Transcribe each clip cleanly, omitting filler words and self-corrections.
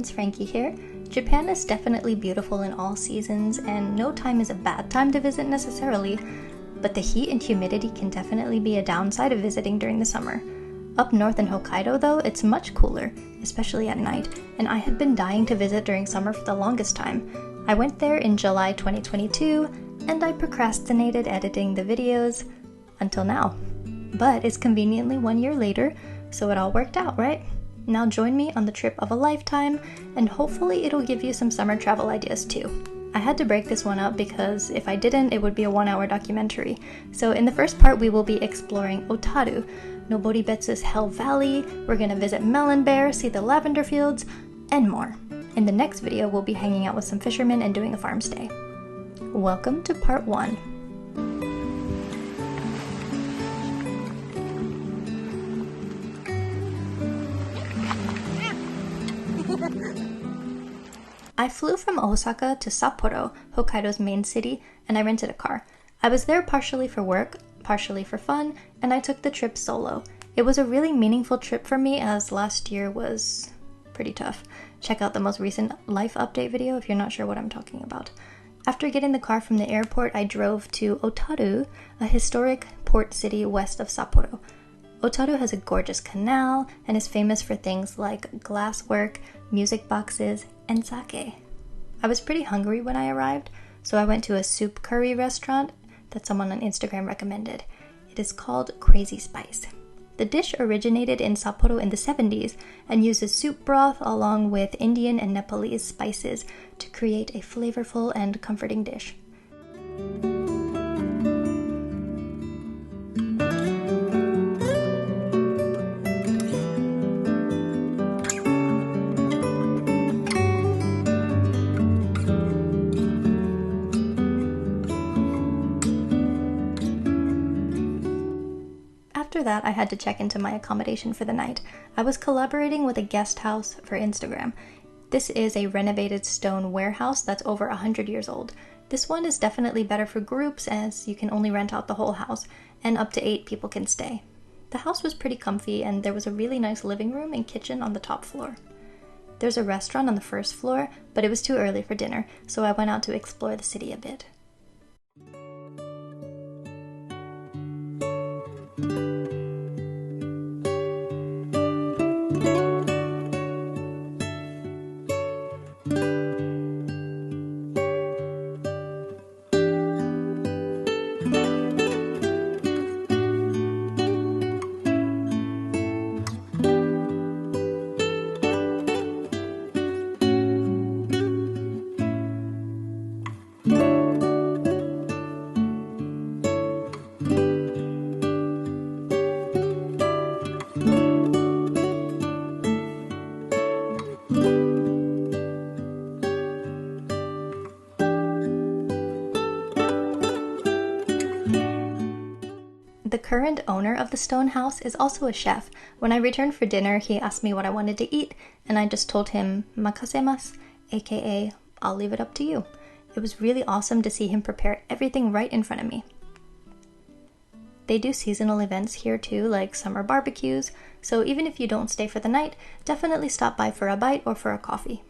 friends, Frankie here. Japan is definitely beautiful in all seasons, and no time is a bad time to visit necessarily, but the heat and humidity can definitely be a downside of visiting during the summer. Up north in Hokkaido though, it's much cooler, especially at night, and I had been dying to visit during summer for the longest time. I went there in July 2022, and I procrastinated editing the videos until now. But it's conveniently 1 year later, so it all worked out, right? Now join me on the trip of a lifetime, and hopefully it'll give you some summer travel ideas too. I had to break this one up because if I didn't, it would be a 1-hour documentary. So in the first part, we will be exploring Otaru,登別Hell Valley, we're gonna visit Melon Bear, see the lavender fields, and more. In the next video, we'll be hanging out with some fishermen and doing a farm stay. Welcome to part 1. I flew from Osaka to Sapporo, Hokkaido's main city, and I rented a car. I was there partially for work, partially for fun, and I took the trip solo. It was a really meaningful trip for me as last year was pretty tough. Check out the most recent life update video if you're not sure what I'm talking about. After getting the car from the airport, I drove to Otaru, a historic port city west of Sapporo. Otaru has a gorgeous canal and is famous for things like glasswork, music boxes, and sake. I was pretty hungry when I arrived, so I went to a soup curry restaurant that someone on Instagram recommended. It is called Crazy Spice. The dish originated in Sapporo in the 70s and uses soup broth along with Indian and Nepalese spices to create a flavorful and comforting dish. After that, I had to check into my accommodation for the night. I was collaborating with a guest house for Instagram. This is a renovated stone warehouse that's over 100 years old. This one is definitely better for groups as you can only rent out the whole house, and up to 8 people can stay. The house was pretty comfy and there was a really nice living room and kitchen on the top floor. There's a restaurant on the first floor, but it was too early for dinner, so I went out to explore the city a bit. The current owner of the stone house is also a chef. When I returned for dinner, he asked me what I wanted to eat, and I just told him, "Makasemasu," aka, "I'll leave it up to you." It was really awesome to see him prepare everything right in front of me. They do seasonal events here too, like summer barbecues, so even if you don't stay for the night, definitely stop by for a bite or for a coffee.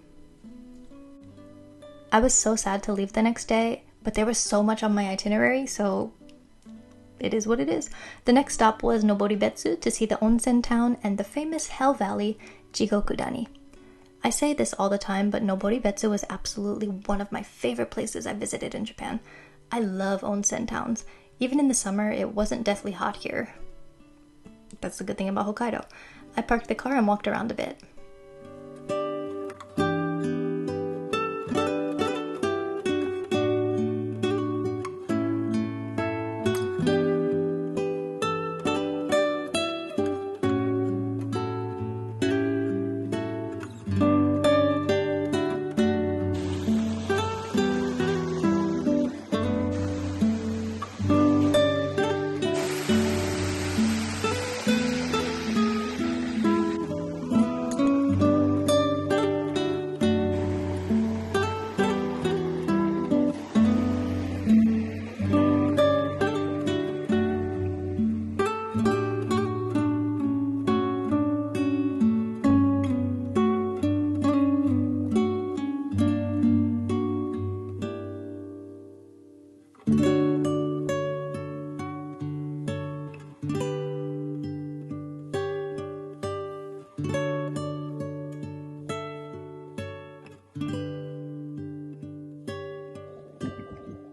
I was so sad to leave the next day, but there was so much on my itinerary, so it is what it is. The next stop was登別to see the onsen town and the famous Hell Valley, Jigokudani. I say this all the time, but登別was absolutely one of my favorite places I visited in Japan. I love onsen towns. Even in the summer, it wasn't deathly hot here. That's the good thing about Hokkaido. I parked the car and walked around a bit.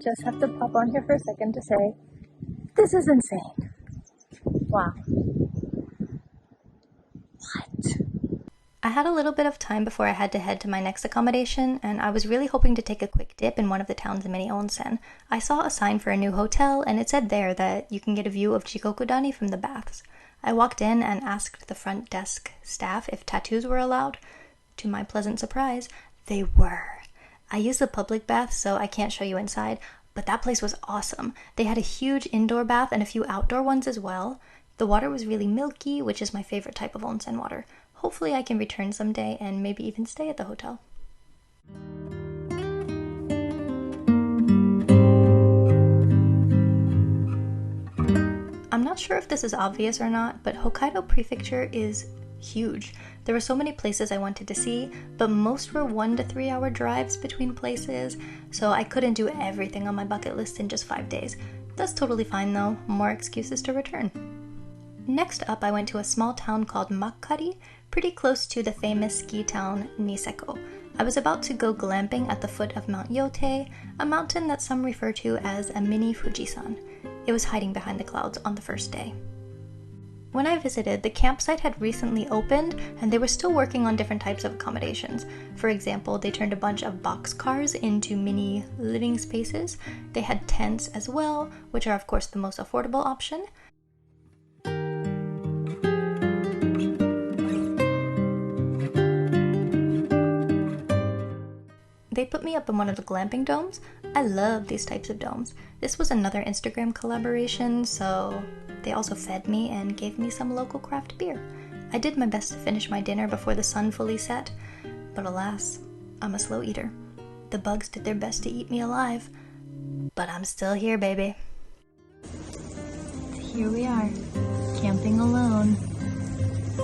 Just have to pop on here for a second to say, this is insane. Wow. What? I had a little bit of time before I had to head to my next accommodation, and I was really hoping to take a quick dip in one of the town's mini onsen. I saw a sign for a new hotel, and it said there that you can get a view of Jigokudani from the baths. I walked in and asked the front desk staff if tattoos were allowed. To my pleasant surprise, they were. I used the public bath, so I can't show you inside, but that place was awesome. They had a huge indoor bath and a few outdoor ones as well. The water was really milky, which is my favorite type of onsen water. Hopefully I can return someday and maybe even stay at the hotel. I'm not sure if this is obvious or not, but Hokkaido prefecture is huge. There were so many places I wanted to see, but most were 1 to 3 hour drives between places, so I couldn't do everything on my bucket list in just 5 days. That's totally fine though, more excuses to return. Next up, I went to a small town called Makkari, pretty close to the famous ski town Niseko. I was about to go glamping at the foot of Mount Yotei, a mountain that some refer to as a mini Fujisan. It was hiding behind the clouds on the first day. When I visited, the campsite had recently opened and they were still working on different types of accommodations. For example, they turned a bunch of boxcars into mini living spaces. They had tents as well, which are of course the most affordable option. They put me up in one of the glamping domes. I love these types of domes. This was another Instagram collaboration, so they also fed me and gave me some local craft beer. I did my best to finish my dinner before the sun fully set, but alas, I'm a slow eater. The bugs did their best to eat me alive, but I'm still here, baby. Here we are, camping alone.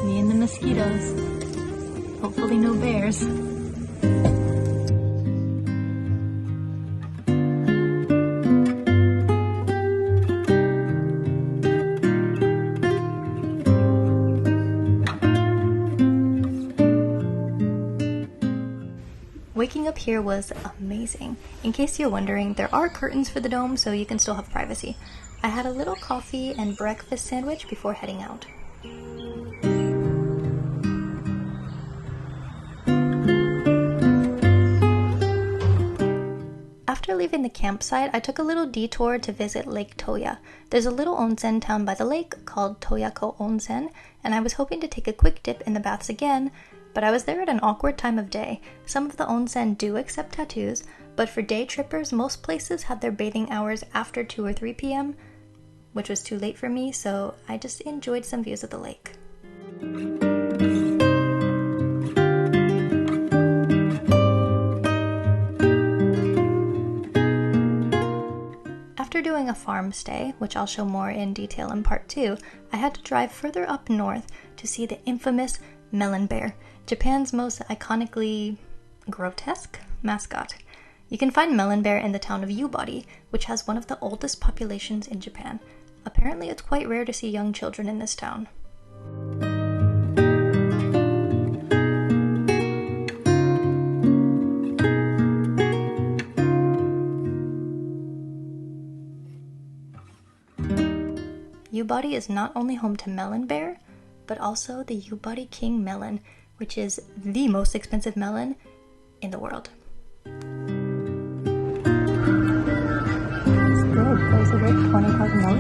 Me and the mosquitoes. Hopefully no bears. Waking up here was amazing. In case you're wondering, there are curtains for the dome, so you can still have privacy. I had a little coffee and breakfast sandwich before heading out. After leaving the campsite, I took a little detour to visit Lake Toya. There's a little onsen town by the lake called Toyako Onsen, and I was hoping to take a quick dip in the baths again, but I was there at an awkward time of day. Some of the onsen do accept tattoos, but for day trippers, most places have their bathing hours after 2 or 3 p.m., which was too late for me, so I just enjoyed some views of the lake. After doing a farm stay, which I'll show more in detail in part 2, I had to drive further up north to see the infamous melon bear, Japan's most iconically grotesque mascot. You can find melon bear in the town of Yubari, which has one of the oldest populations in Japan. Apparently it's quite rare to see young children in this town. Yubari is not only home to melon bear, but also the Yubari King melon, which is the most expensive melon in the world. It's good. There's a rate 20,000 more.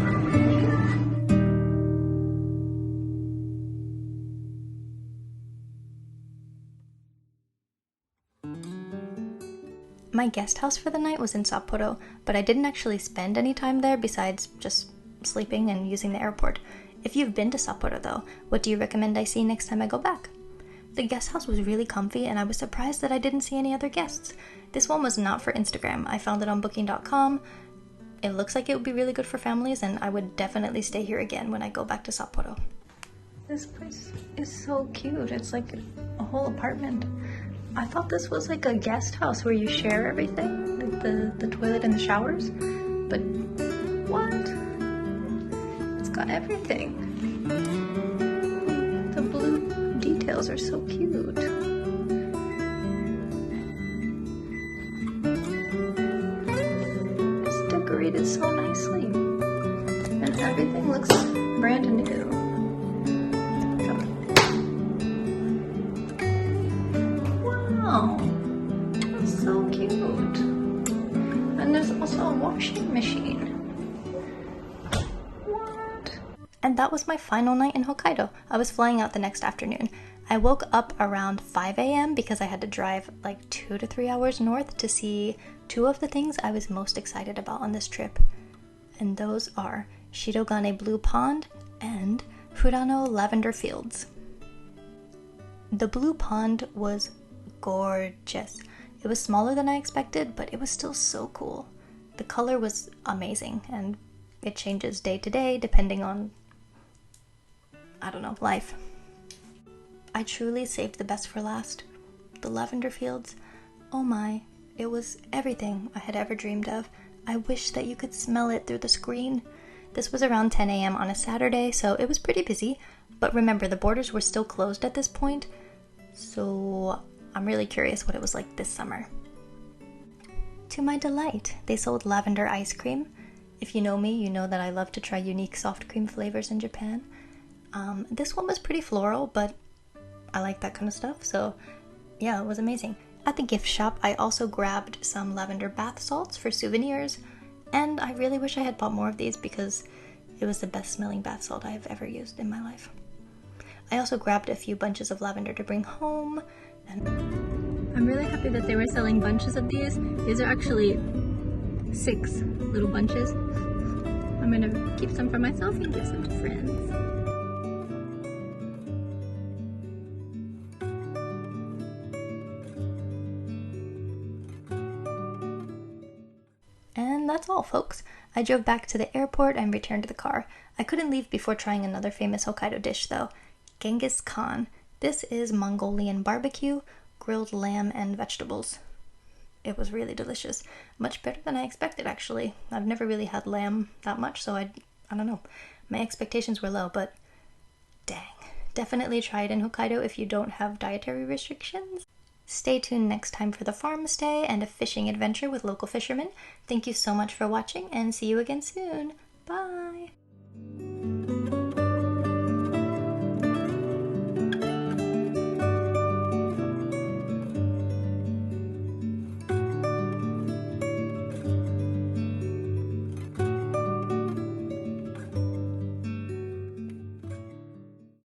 My guest house for the night was in Sapporo, but I didn't actually spend any time there besides just sleeping and using the airport. If you've been to Sapporo though, what do you recommend I see next time I go back? The guest house was really comfy and I was surprised that I didn't see any other guests. This one was not for Instagram. I found it on booking.com. It looks like it would be really good for families and I would definitely stay here again when I go back to Sapporo. This place is so cute. It's like a whole apartment. I thought this was like a guest house where you share everything, like the toilet and the showers, but what? It's got everything. The blue details are so cute. looks brand new. Wow, that's so cute. And there's also a washing machine. What? And that was my final night in Hokkaido. I was flying out the next afternoon. I woke up around 5 a.m. because I had to drive like 2 to 3 hours north to see two of the things I was most excited about on this trip. And those are Shirogane Blue Pond and Furano Lavender Fields. The Blue Pond was gorgeous. It was smaller than I expected, but it was still so cool. The color was amazing, and it changes day to day depending on, I don't know, life. I truly saved the best for last. The lavender fields, oh my, it was everything I had ever dreamed of. I wish that you could smell it through the screen. This was around 10 a.m. on a Saturday, so it was pretty busy, but remember, the borders were still closed at this point, so I'm really curious what it was like this summer. To my delight, they sold lavender ice cream. If you know me, you know that I love to try unique soft cream flavors in Japan. This one was pretty floral, but I like that kind of stuff, so yeah, it was amazing. At the gift shop, I also grabbed some lavender bath salts for souvenirs, and I really wish I had bought more of these because it was the best smelling bath salt I have ever used in my life. I also grabbed a few bunches of lavender to bring home, and I'm really happy that they were selling bunches of these. These are actually 6 little bunches. I'm gonna keep some for myself and give some to friends. And that's all, folks. I drove back to the airport and returned to the car. I couldn't leave before trying another famous Hokkaido dish, though. Genghis Khan. This is Mongolian barbecue, grilled lamb, and vegetables. It was really delicious. Much better than I expected, actually. I've never really had lamb that much, so I don't know. My expectations were low, but dang. Definitely try it in Hokkaido if you don't have dietary restrictions. Stay tuned next time for the farm stay and a fishing adventure with local fishermen. Thank you so much for watching, and see you again soon. Bye!